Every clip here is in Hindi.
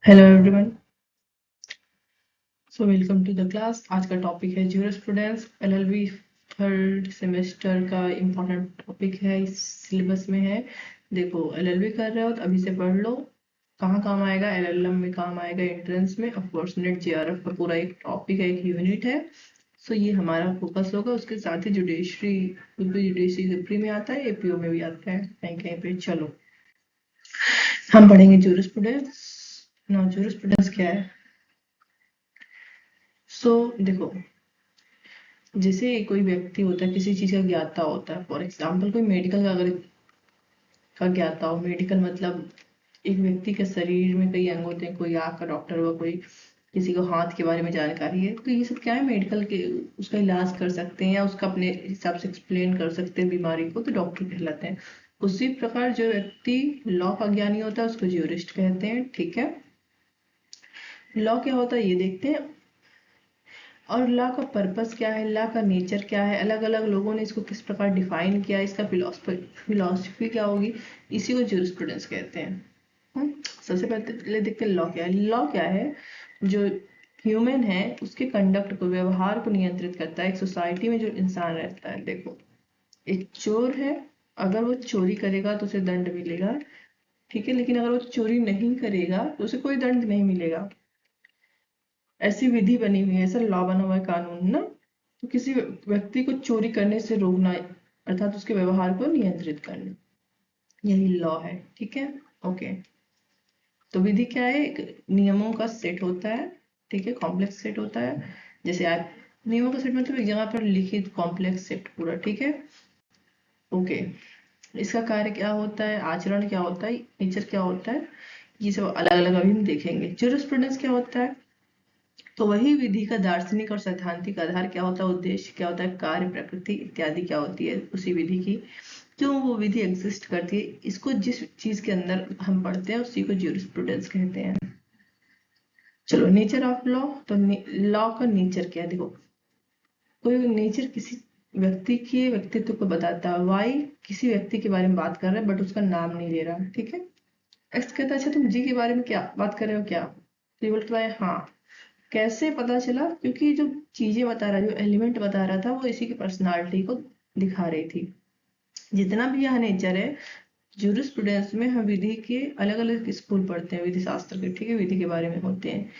Hello everyone. So welcome to the class. आज का टॉपिक है ज्यूरिस्प्रूडेंस। एलएलबी थर्ड सेमेस्टर का इम्पोर्टेंट टॉपिक है, इस सिलेबस में है। देखो, एलएलबी कर रहे हो तो अभी से पढ़ लो। कहाँ काम आएगा? एलएलएम में काम आएगा, एंट्रेंस में। ऑफ कोर्स नेट जेआरएफ का पूरा एक टॉपिक है, एक यूनिट है। सो ये हमारा फोकस होगा। उसके साथ ही जुडिशरी, जुडिशरी प्री में आता है, एपीओ में भी आता है कहीं कहीं पे। चलो हम पढ़ेंगे ज्यूरिस्प्रूडेंस। ना, ज्यूरिस्प्रूडेंस क्या है? देखो, जैसे कोई व्यक्ति होता है, किसी चीज का ज्ञाता होता है। फॉर एग्जाम्पल, कोई मेडिकल का अगर का ज्ञाता हो। मेडिकल मतलब एक व्यक्ति के शरीर में कई अंग होते हैं। कोई आँख का डॉक्टर हुआ, कोई किसी को हाथ के बारे में जानकारी है, तो ये सब क्या है? मेडिकल के उसका इलाज कर सकते हैं या उसका अपने हिसाब से एक्सप्लेन कर सकते हैं बीमारी को, तो डॉक्टर कहलाते हैं। उसी प्रकार जो व्यक्ति लॉ का ज्ञानी होता है उसको ज्यूरिस्ट कहते हैं। ठीक है, लॉ क्या होता है ये देखते हैं। और लॉ का पर्पस क्या है, लॉ का नेचर क्या है, अलग अलग लोगों ने इसको किस प्रकार डिफाइन किया, इसका फिलोसफी क्या होगी, इसी को ज्यूरिस्प्रूडेंस कहते हैं। सबसे पहले देखते हैं लॉ क्या है। लॉ क्या है? जो ह्यूमन है उसके कंडक्ट को, व्यवहार को नियंत्रित करता है। एक सोसाइटी में जो इंसान रहता है, देखो, एक चोर है, अगर वो चोरी करेगा तो उसे दंड मिलेगा। ठीक है, लेकिन अगर वो चोरी नहीं करेगा तो उसे कोई दंड नहीं मिलेगा। ऐसी विधि बनी हुई है, ऐसा लॉ बना हुआ है, कानून ना। तो किसी व्यक्ति को चोरी करने से रोकना, अर्थात उसके व्यवहार को नियंत्रित करना, यही लॉ है। ठीक है, ओके। तो विधि क्या है? एक नियमों का सेट होता है। ठीक है, कॉम्प्लेक्स सेट होता है। जैसे आप, नियमों का सेट मतलब एक जगह पर लिखित कॉम्प्लेक्स सेट पूरा। ठीक है, ओके। इसका कार्य क्या होता है, आचरण क्या होता है, नेचर क्या होता है, ये सब अलग अलग अभी हम देखेंगे। ज्यूरिस्प्रूडेंस क्या होता है? तो वही विधि का दार्शनिक और सैद्धांतिक आधार क्या होता है, उद्देश्य क्या होता है, कार्य प्रकृति इत्यादि क्या होती है उसी विधि की, क्यों वो विधि एग्जिस्ट करती है, इसको जिस चीज के अंदर हम पढ़ते हैं उसी को ज्यूरिस्प्रूडेंस कहते हैं। चलो, नेचर ऑफ लॉ। तो लॉ का नेचर क्या है? देखो, कोई नेचर किसी व्यक्ति के व्यक्तित्व को बताता है। वाई किसी व्यक्ति के बारे में बात कर रहा है बट उसका नाम नहीं ले रहा। ठीक है, एक्स कहता है अच्छा तुम जी के बारे में क्या बात कर रहे हो क्या, तो ये बोलता है हाँ। कैसे पता चला? क्योंकि जो चीजें बता रहा, जो एलिमेंट बता रहा था, वो इसी की पर्सनालिटी को दिखा रही थी। जितना भी यह नेचर है, ज्यूरिस्प्रूडेंस में हम विधि के अलग अलग स्कूल पढ़ते हैं, विधि शास्त्र के। ठीक है, विधि के बारे में होते हैं।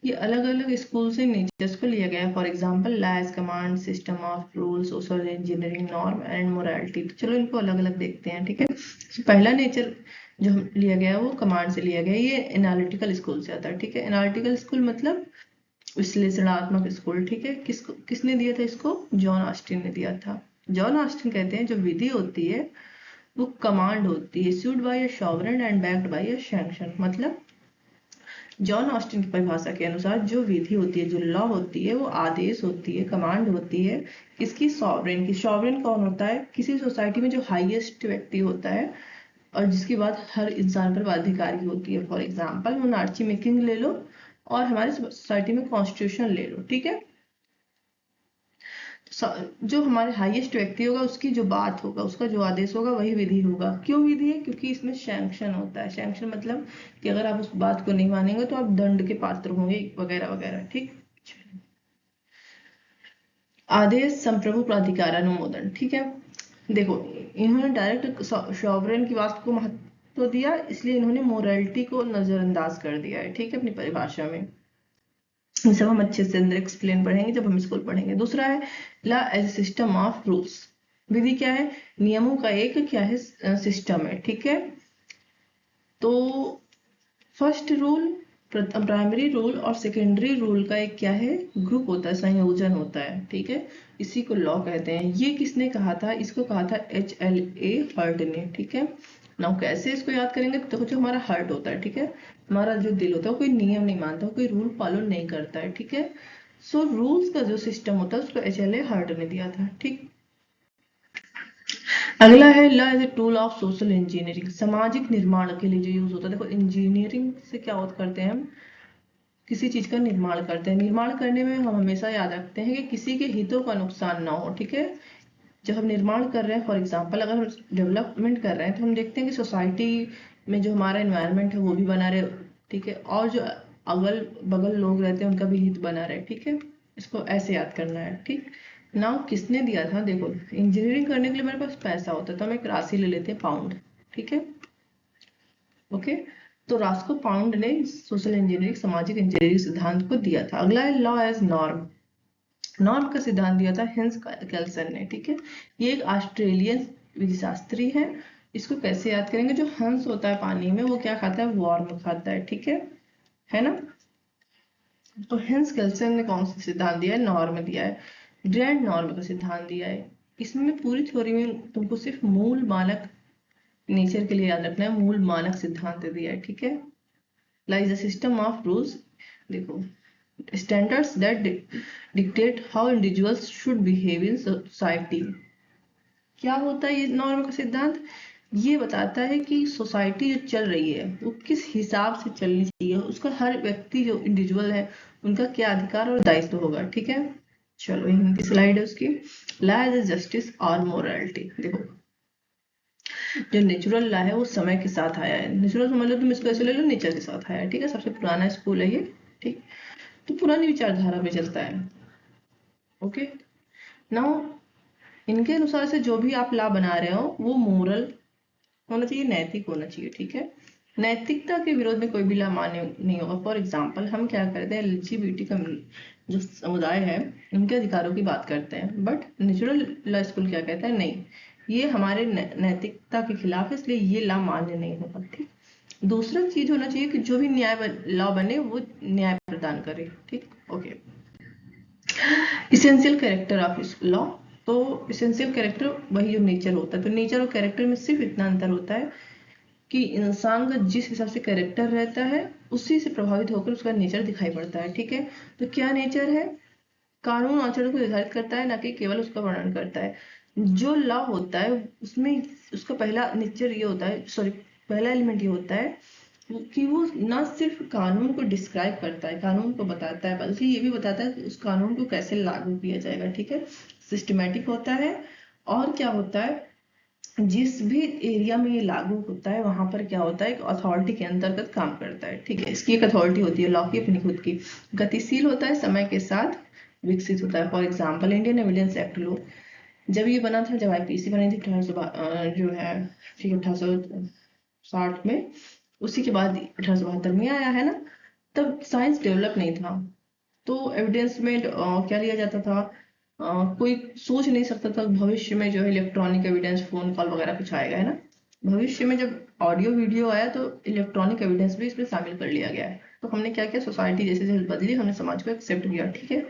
ये अलग अलग स्कूल से नेचर्स को लिया गया है। For example, law as command, system of rule, social engineering, norm and morality. तो चलो इनको अलग अलग देखते हैं। ठीक है, तो पहला नेचर जो लिया गया है वो कमांड से लिया गया है। ये एनालिटिकल स्कूल से आता है। ठीक है, एनालिटिकल स्कूल मतलब विश्लेषणात्मक स्कूल। ठीक है, किसने दिया था इसको? जॉन ऑस्टिन ने दिया था। जॉन ऑस्टिन कहते हैं जो विधि होती है वो कमांड होती है, issued by a sovereign and backed by a sanction. मतलब जॉन ऑस्टिन की परिभाषा के अनुसार जो विधि होती है, जो लॉ होती है, वो आदेश होती है, कमांड होती है। किसकी? सॉवरेन की। सॉवरेन कौन होता है? किसी सोसाइटी में जो हाईएस्ट व्यक्ति होता है और जिसके बाद हर इंसान पर अधिकारी होती है। फॉर एग्जाम्पल, मोनार्ची में किंग ले लो और हमारी सोसाइटी में कॉन्स्टिट्यूशन ले लो। ठीक है, जो हमारे हाईएस्ट व्यक्ति होगा उसकी जो बात होगा, उसका जो आदेश होगा वही विधि होगा। क्यों विधि है? क्योंकि इसमें सैंक्शन होता है। सैंक्शन मतलब कि अगर आप उस बात को नहीं मानेंगे तो आप दंड के पात्र होंगे, वगैरह वगैरह। ठीक, आदेश संप्रभु प्राधिकार अनुमोदन। ठीक है, देखो, इन्होंने डायरेक्ट सॉवरेन की बात को महत्व दिया, इसलिए इन्होंने मोरालिटी को नजरअंदाज कर दिया है। ठीक है, अपनी परिभाषा में। ये सब हम अच्छे से अंदर एक्सप्लेन पढ़ेंगे जब हम इसको पढ़ेंगे। दूसरा है law as system of rules. विधि क्या है? नियमों का एक क्या है? सिस्टम है। ठीक है, तो फर्स्ट रूल, प्राइमरी रूल और सेकेंडरी रूल का एक क्या है? ग्रुप होता है, संयोजन होता है। ठीक है, इसी को लॉ कहते हैं। ये किसने कहा था? इसको कहा था HLA हर्ट ने। ठीक है, ना कैसे इसको याद करेंगे? तो जो हमारा हार्ट होता है, ठीक है, हमारा जो दिल होता है, वो कोई नियम नहीं मानता, कोई रूल फॉलो नहीं करता है। ठीक है, सो रूल्स का जो सिस्टम होता है उसको HLA हर्ट ने दिया था। ठीक, अगला है law as a tool of social engineering. सामाजिक निर्माण के लिए जो यूज होता है। देखो, इंजीनियरिंग से क्या करते हैं हम? किसी चीज का निर्माण करते हैं। निर्माण करने में हम हमेशा याद रखते हैं कि किसी के हितों का नुकसान ना हो। ठीक है, जब हम निर्माण कर रहे हैं, फॉर एग्जांपल अगर हम डेवलपमेंट कर रहे हैं, तो हम देखते हैं कि सोसाइटी में जो हमारा एनवायरनमेंट है वो भी बना रहे, ठीक है, और जो अगल बगल लोग रहते हैं उनका भी हित बना रहे, ठीक है, इसको ऐसे याद करना है। ठीक, नाउ किसने दिया था, देखो इंजीनियरिंग करने के लिए मेरे पास पैसा होता है तो हम एक राशि ले लेते हैं पाउंड, ठीक है, ओके। तो रास्को पाउंड ने सोशल इंजीनियरिंग, सामाजिक इंजीनियरिंग सिद्धांत को दिया था। अगला है लॉ एज नॉर्म। नॉर्म का सिद्धांत दिया था हिंस केल्सन ने, ठीक है। ये एक ऑस्ट्रेलियन विधिशास्त्री है। इसको कैसे याद करेंगे, जो हंस होता है पानी में वो क्या खाता है, वॉर्म खाता है, ठीक है ना। तो हिंस केल्सन ने कौन सा सिद्धांत दिया है, नॉर्म दिया है। ग्रैंड नॉर्म का सिद्धांत दिया है। इसमें पूरी थ्योरी में तुमको सिर्फ मूल मानक नेचर के लिए याद रखना है, मूल मानक सिद्धांत दिया है, ठीक है। Lies the system of rules, देखो standards that dictate how individuals should behave in society। क्या होता है ये नॉर्म का सिद्धांत, ये बताता है कि सोसाइटी जो चल रही है वो किस हिसाब से चलनी चाहिए, उसका हर व्यक्ति जो इंडिविजुअल है उनका क्या अधिकार और दायित्व होगा, ठीक है। चलो हिंदी स्लाइड है उसकी। लॉ एज जस्टिस और मोरालिटी, देखो जो नेचुरल लॉ है वो समय के साथ आया है। नेचुरल समझ लो तुम, इसको ऐसे ले लो, नेचर के साथ आया है, ठीक है, सबसे पुराना स्कूल है ये, ठीक, तो पुरानी विचारधारा पे चलता है, ओके। नाउ इनके अनुसार से जो भी आप लॉ बना रहे हो वो मोरल होना चाहिए, नैतिक होना चाहिए, ठीक है। नैतिकता के विरोध में कोई भी लॉ मान्य नहीं होगा। फॉर एग्जाम्पल हम क्या करते हैं, एलजीबीटी का जो समुदाय है उनके अधिकारों की बात करते हैं, बट नेचुरल लॉ स्कूल क्या कहता है, नहीं ये हमारे नैतिकता के खिलाफ है, इसलिए ये लॉ मान्य नहीं होगा, ठीक। दूसरा चीज होना चाहिए कि जो भी न्याय लॉ बने वो न्याय प्रदान करे, ठीक, okay. Essential character of law, तो इसेंशियल कैरेक्टर वही जो नेचर होता है, तो नेचर और कैरेक्टर में सिर्फ इतना अंतर होता है कि इंसान का जिस हिसाब से कैरेक्टर रहता है उसी से प्रभावित होकर उसका नेचर दिखाई पड़ता है, ठीक है। तो क्या नेचर है, कानून आचरण को निर्धारित करता है, ना कि केवल उसका वर्णन करता है। जो लॉ होता है उसमें उसका पहला नेचर ये होता है, सॉरी पहला एलिमेंट ये होता है कि वो ना सिर्फ कानून को डिस्क्राइब करता है, कानून को बताता है, बल्कि ये भी बताता है कि उस कानून को कैसे लागू किया जाएगा, ठीक है। सिस्टमेटिक होता है, और क्या होता है जिस भी एरिया में ये लागू होता है वहां पर क्या होता है, एक अथॉरिटी के अंतर्गत काम करता है, ठीक है। इसकी एक अथॉरिटी होती है लॉ की अपनी खुद की। गतिशील होता है, समय के साथ विकसित होता है। For example Indian evidence act लो, जब ये बना था, जब आईपीसी बनी थी 1800 जो है, ठीक है, 1860 में, उसी के बाद 1872 में आया है ना, तब साइंस डेवलप नहीं था, तो एविडेंस में क्या लिया जाता था, कोई सोच नहीं सकता था भविष्य में जो है इलेक्ट्रॉनिक एविडेंस, फोन कॉल वगैरह कुछ आएगा, है ना। भविष्य में जब ऑडियो वीडियो आया तो इलेक्ट्रॉनिक एविडेंस भी इसमें शामिल कर लिया गया है। तो हमने क्या किया, सोसाइटी जैसे जैसे बदली हमने समाज को एक्सेप्ट किया, ठीक है,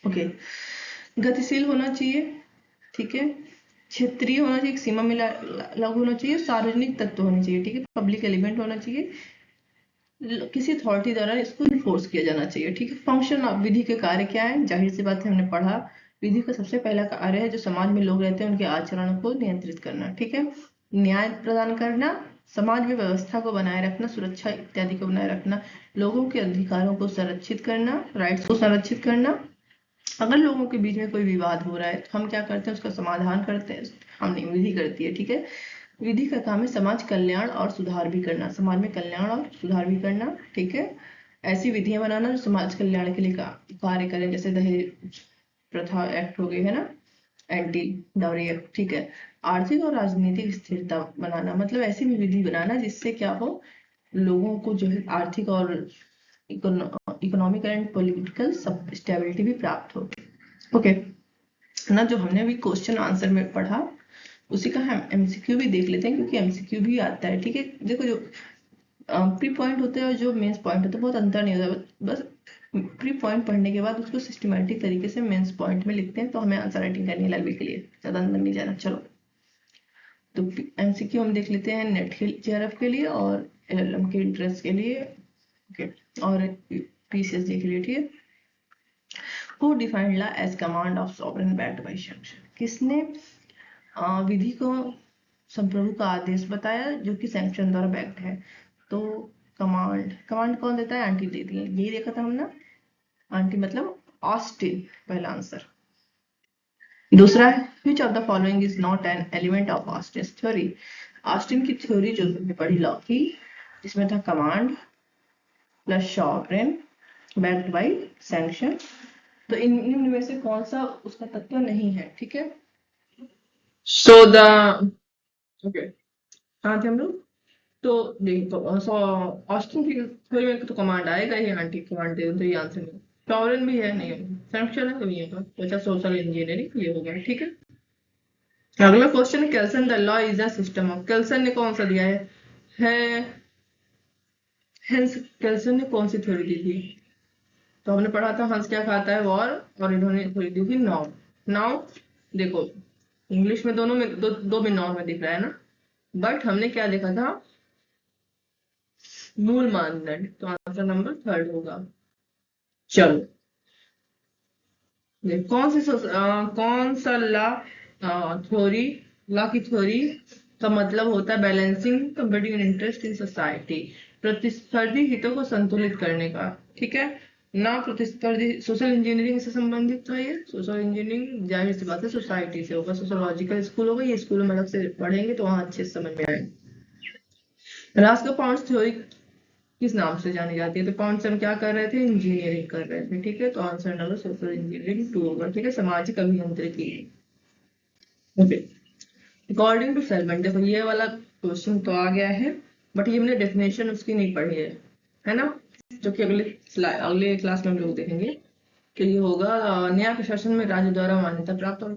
ओके। गतिशील होना चाहिए, ठीक है, क्षेत्रीय होना चाहिए, एक सीमा में लागू होना चाहिए, सार्वजनिक तत्व होने चाहिए, ठीक है, पब्लिक एलिमेंट होना चाहिए, किसी अथॉरिटी द्वारा इसको इन्फोर्स किया जाना चाहिए, ठीक है। फंक्शन ऑफ विधि के कार्य क्या है, जाहिर सी बात है हमने पढ़ा, विधि का सबसे पहला कार्य है जो समाज में लोग रहते हैं उनके आचरण को नियंत्रित करना, ठीक है, न्याय प्रदान करना, समाज में व्यवस्था को बनाए रखना, सुरक्षा इत्यादि को बनाए रखना, लोगों के अधिकारों को संरक्षित करना, राइट्स को संरक्षित करना। अगर लोगों के बीच में कोई विवाद हो रहा है तो हम क्या करते हैं, उसका समाधान करते हैं, हमने विधि करती है, ठीक है। विधि का काम है समाज कल्याण और सुधार भी करना, समाज में कल्याण और सुधार भी करना, ठीक है। ऐसी विधियां बनाना जो समाज कल्याण के लिए कार्य करें, जैसे दहेज प्रथा एक्ट हो गई है ना, एंटी डाउरी एक्ट, ठीक है। आर्थिक और राजनीतिक स्थिरता बनाना, मतलब ऐसी भी विधि बनाना जिससे क्या हो, लोगों को जो है आर्थिक और इकोनॉमिक एंड पॉलिटिकल स्टेबिलिटी भी प्राप्त हो, ओके ना। जो हमने अभी क्वेश्चन आंसर में पढ़ा उसी का हम एमसीक्यू भी देख लेते हैं, क्योंकि एमसीक्यू भी आता है, ठीक है। देखो जो प्री पॉइंट होते हैं और जो मेंस पॉइंट होते हैं बहुत अंतर नहीं होता, बस प्री पॉइंट पढ़ने के बाद उसको सिस्टमैटिक तरीके से मेंस पॉइंट में लिखते हैं, तो हमें आंसर राइटिंग करनी है एलएलबी के लिए, ज्यादा अंदर नहीं जाना। चलो तो एमसीक्यू हम देख लेते हैं नेट के जेआरएफ के लिए और एलएलएम के इंट्रेंस के लिए, ओके, और पीसीएसडी के लिए, ठीक है। Who defined law as command of sovereign backed by sanction, किसने विधि को संप्रभु का आदेश बताया जो कि सैंक्शन द्वारा बैक्ड है, तो कमांड कौन देता है, आंटी देती है, यही देखा था हमने, आंटी मतलब ऑस्टिन, पहला आंसर। दूसरा है which of the following is not an element of Austin theory, Austin की थ्योरी जो हमने पढ़ी लॉ की, जिसमें था command, plus sovereign backed by sanction. तो इनमें में से कौन सा उसका तत्व नहीं है, ठीक है। सो द ओके, कहाँ थे हम लोग। तो देखो, सो ऑस्टिन की थ्योरी में तो कमांड आएगा ही, आंटी कमांड दे दो तो ये आंसर नहीं। सॉवरेन भी है, नहीं होगा, सैंक्शन है तो नहीं होगा, बचा सोशल इंजीनियरिंग, ये हो गया, ठीक है। अगला क्वेश्चन है Kelsen the law is a system of. Kelsen ने कौन सा दिया है हेंस। केल्सन ने कौन सी थ्योरी दी थी, तो हमने पढ़ा था हंस क्या खाता है, वॉर, और इन्होंने थ्योरी दी थी नॉर्म। नाउ देखो, इंग्लिश में दोनों में दो में नॉर्म में दिख रहा है ना, बट हमने क्या देखा था, मूल मानदंड, तो आंसर नंबर थर्ड होगा। चलो कौन सा ला थ्योरी, ला की थ्योरी का मतलब होता है balancing competing interest in society, प्रतिस्पर्धी हितों को संतुलित करने का, ठीक है ना। प्रतिस्पर्धी सोशल इंजीनियरिंग से संबंधित था ये। सोशल इंजीनियरिंग जाहिर सी बात है सोसाइटी से होगा, सोशोलॉजिकल स्कूल होगा, ये स्कूलों में अलग से पढ़ेंगे तो वहां अच्छे से समझ में आएगा। रास्को पाउंड्स थ्योरी किस नाम से जानी जाती है, तो कौन से हम क्या कर रहे थे, इंजीनियरिंग कर रहे थे, ठीक है। तो आंसर नंबर सोशल इंजीनियरिंग 2 होगा, ठीक है, सामाजिक अभियांत्रिकी। ओके, अकॉर्डिंग टू सेलमन, देखो ये वाला क्वेश्चन तो आ गया है, बट ये हमने डेफिनेशन उसकी नहीं पढ़ी है ना, जो कि अगले क्लास में हम लोग देखेंगे कि ये होगा न्याय प्रशासन में राज्य द्वारा मान्यता प्राप्त और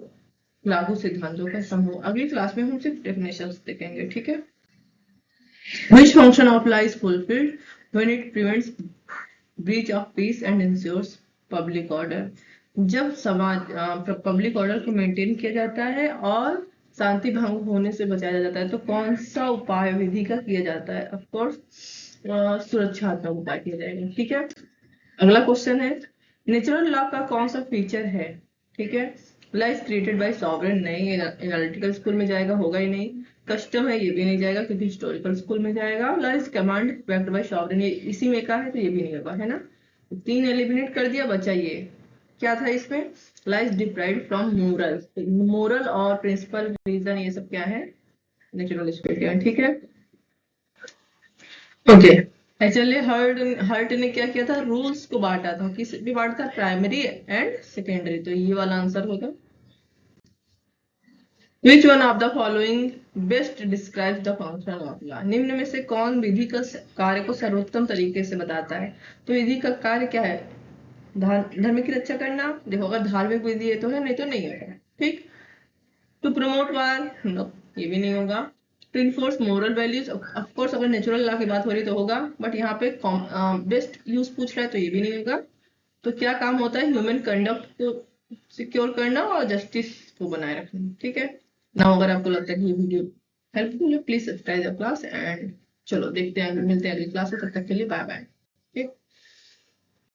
लागू सिद्धांतों का समूह। अगली क्लास में हम सिर्फ डेफिनेशन देखेंगे, ठीक है। Which function of law is fulfilled when it prevents breach of peace and ensures public order? जब समाज पब्लिक ऑर्डर को मेंटेन किया जाता है और शांति भंग होने से बचाया जाता है, तो कौन सा उपाय विधि का किया जाता है, ऑफ कोर्स सुरक्षात्मक उपाय किया जाएगा, ठीक है। अगला क्वेश्चन है नेचुरल लॉ का कौन सा फीचर है, ठीक है। Law is created by sovereign, नहीं एनालिटिकल स्कूल में जाएगा, होगा ही नहीं। कस्टम है, ये भी नहीं जाएगा क्योंकि हिस्टोरिकल स्कूल में जाएगा। Law is command backed by sovereign, ये इसी में का है तो ये भी नहीं होगा, है ना। तीन एलिमिनेट कर दिया, बचा ये क्या था इसमें, law is deprived from moral. Moral और प्रिंसिपल रीजन ये सब क्या है, नेचुरल स्टेट, ठीक है। ओके, एक्चुअली हर्ट ने क्या किया था, रूल्स को बांटा था, किस भी बांटा था, प्राइमरी एंड सेकेंडरी, तो ये वाला आंसर होगा। Which one of the following best describes the function of law, निम्न में से कौन विधि का कार्य को सर्वोत्तम तरीके से बताता है। तो विधि का कार्य क्या है, धर्म की रक्षा करना। देखो अगर धार्मिक विधि है तो है, नहीं तो नहीं है, ठीक। टू प्रमोट वार, नो, ये भी नहीं होगा। To enforce moral values, of course अगर नेचुरल लॉ की बात हो रही तो होगा, बट यहाँ पे बेस्ट यूज पूछ रहा है तो ये भी नहीं होगा। तो क्या काम होता है, ह्यूमन कंडक्ट को सिक्योर करना और जस्टिस को बनाए रखना, ठीक है ना। अगर आपको लगता है कि ये वीडियो हेल्पफुल है, please subscribe the class and चलो देखते हैं, मिलते हैं अगली क्लास में, तब तक के लिए बाय बाय, ठीक।